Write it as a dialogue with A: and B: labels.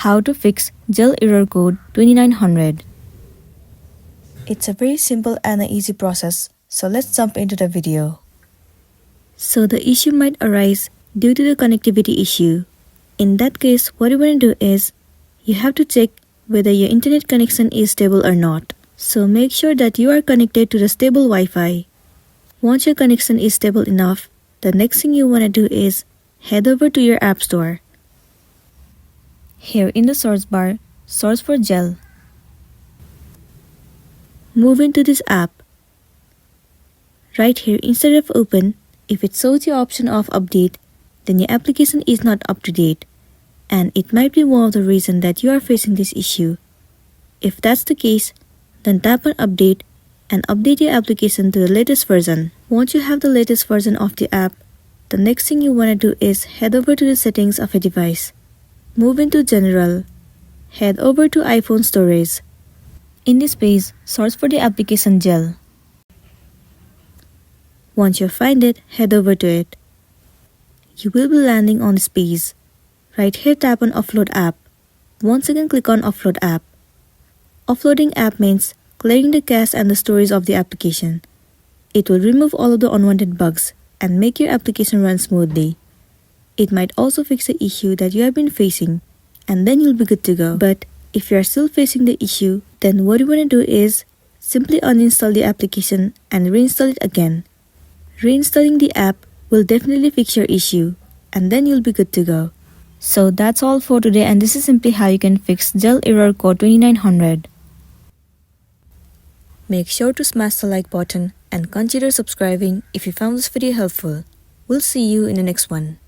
A: How to fix Zelle error code 2900.
B: It's a very simple and an easy process, so let's jump into the video.
A: So the issue might arise due to the connectivity issue. In that case, what you want to do is, you have to check whether your internet connection is stable or not. So make sure that you are connected to the stable Wi-Fi. Once your connection is stable enough, the next thing you want to do is head over to your app store. Here in the search bar, search for Zelle. Move into this app. Right here, instead of open, if it shows the option of update, then your application is not up to date, and it might be one of the reasons that you are facing this issue. If that's the case, then tap on update and update your application to the latest version. Once you have the latest version of the app, the next thing you want to do is head over to the settings of a device. Move into General. Head over to iPhone Storage. In this page, search for the application Zelle. Once you find it, head over to it. You will be landing on this page. Right here, tap on Offload App. Once again, click on Offload App. Offloading app means clearing the cache and the storage of the application. It will remove all of the unwanted bugs and make your application run smoothly. It might also fix the issue that you have been facing, and then you'll be good to go. But if you are still facing the issue, then what you want to do is simply uninstall the application and reinstall it again. Reinstalling the app will definitely fix your issue, and then you'll be good to go. So that's all for today, and this is simply how you can fix Zelle error code 2900. Make sure to smash the like button and consider subscribing if you found this video helpful. We'll see you in the next one.